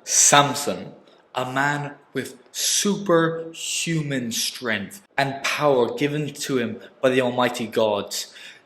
Samson, a man with superhuman strength and power given to him by the Almighty God,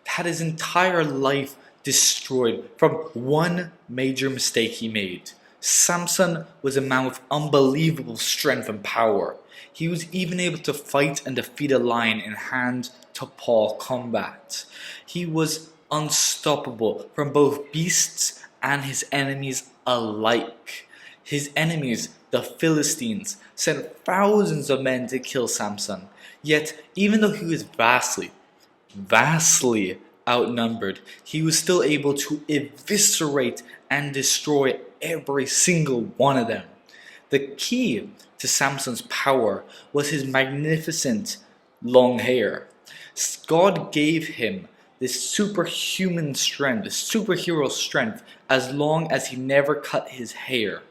had his entire life destroyed from one major mistake he made. Samson was a man with unbelievable strength and power. He was even able to fight and defeat a lion in hand-to-paw combat. He was unstoppable from both beasts and his enemies alike. His enemies, the Philistines, sent thousands of men to kill Samson. Yet, even though he was vastly outnumbered, he was still able to eviscerate and destroy every single one of them. The key to Samson's power was his magnificent long hair. God gave him this superhuman strength, this superhero strength, as long as he never cut his hair.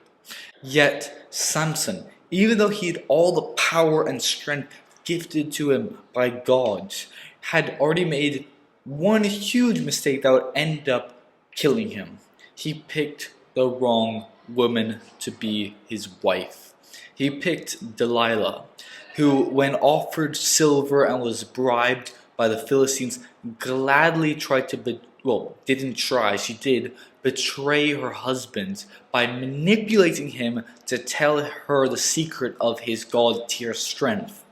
Yet Samson, even though he had all the power and strength gifted to him by God, had already made one huge mistake that would end up killing him. He picked the wrong woman to be his wife. He picked Delilah, who, when offered silver and was bribed by the Philistines, gladly tried to she did betray her husband by manipulating him to tell her the secret of his God-tier strength.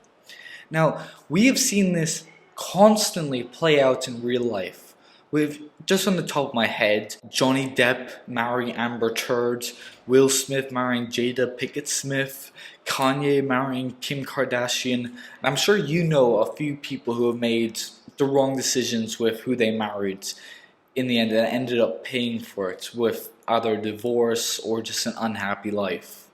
Now, we have seen this constantly play out in real life. With, just on the top of my head, Johnny Depp marrying Amber Heard, Will Smith marrying Jada Pinkett Smith, Kanye marrying Kim Kardashian. And I'm sure you know a few people who have made the wrong decisions with who they married in the end and ended up paying for it with either divorce or just an unhappy life.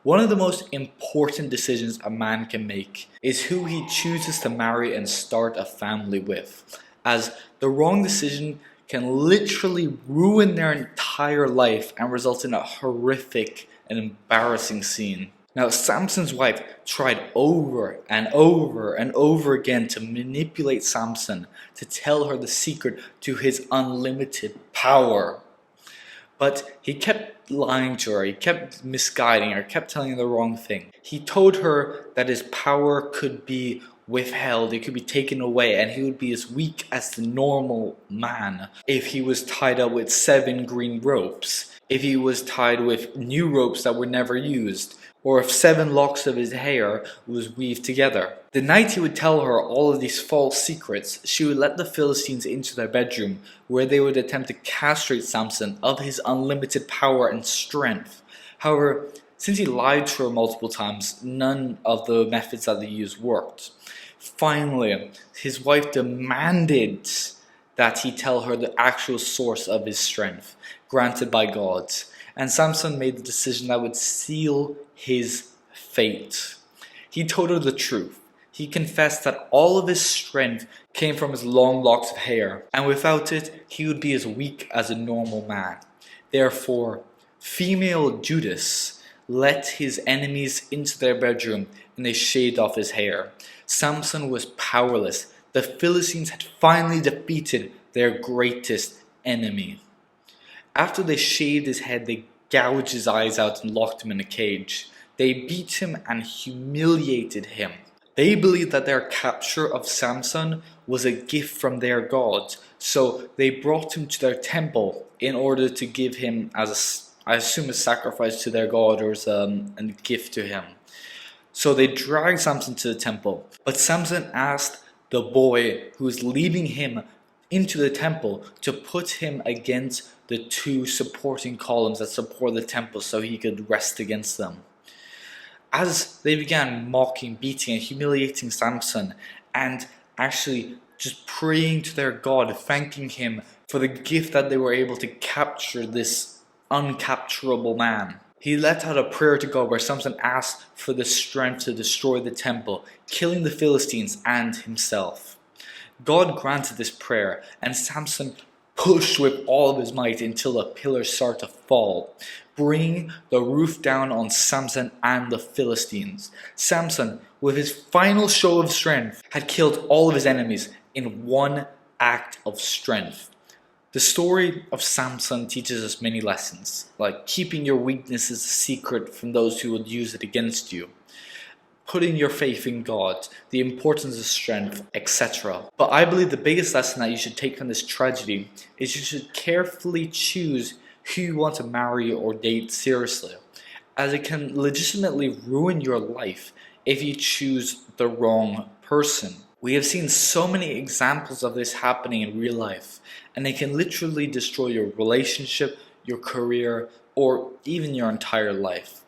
One of the most important decisions a man can make is who he chooses to marry and start a family with, as the wrong decision can literally ruin their entire life and result in a horrific and embarrassing scene. Now, Samson's wife tried over and over and over again to manipulate Samson to tell her the secret to his unlimited power. But he kept lying to her, he kept misguiding her, kept telling her the wrong thing. He told her that his power could be withheld, it could be taken away, and he would be as weak as the normal man if he was tied up with 7 green ropes, if he was tied with new ropes that were never used, or if 7 locks of his hair was weaved together. The night he would tell her all of these false secrets, she would let the Philistines into their bedroom, where they would attempt to castrate Samson of his unlimited power and strength. However, since he lied to her multiple times, none of the methods that they used worked. Finally, his wife demanded that he tell her the actual source of his strength, granted by God. And Samson made the decision that would seal his fate. He told her the truth. He confessed that all of his strength came from his long locks of hair, and without it, he would be as weak as a normal man. Therefore, female Judas let his enemies into their bedroom and they shaved off his hair. Samson was powerless. The Philistines had finally defeated their greatest enemy. After they shaved his head, they gouged his eyes out and locked him in a cage. They beat him and humiliated him. They believed that their capture of Samson was a gift from their God, so they brought him to their temple in order to give him as a sacrifice to their God, or as a gift to him. So they dragged Samson to the temple, but Samson asked the boy who was leading him into the temple to put him against the 2 supporting columns that support the temple so he could rest against them. As they began mocking, beating, and humiliating Samson, and actually just praying to their God, thanking him for the gift that they were able to capture this uncapturable man, he let out a prayer to God where Samson asked for the strength to destroy the temple, killing the Philistines and himself. God granted this prayer, and Samson pushed with all of his might until the pillars started to fall, bringing the roof down on Samson and the Philistines. Samson, with his final show of strength, had killed all of his enemies in one act of strength. The story of Samson teaches us many lessons, like keeping your weaknesses a secret from those who would use it against you, putting your faith in God, the importance of strength, etc. But I believe the biggest lesson that you should take from this tragedy is you should carefully choose who you want to marry or date seriously, as it can legitimately ruin your life if you choose the wrong person. We have seen so many examples of this happening in real life, and it can literally destroy your relationship, your career, or even your entire life.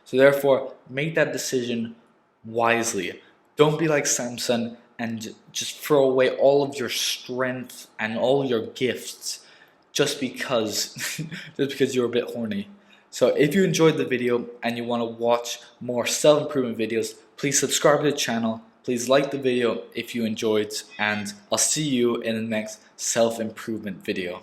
So therefore, make that decision wisely. Don't be like Samson and just throw away all of your strength and all your gifts just because you're a bit horny. So if you enjoyed the video and you want to watch more self-improvement videos, please subscribe to the channel. Please like the video if you enjoyed, and I'll see you in the next self-improvement video.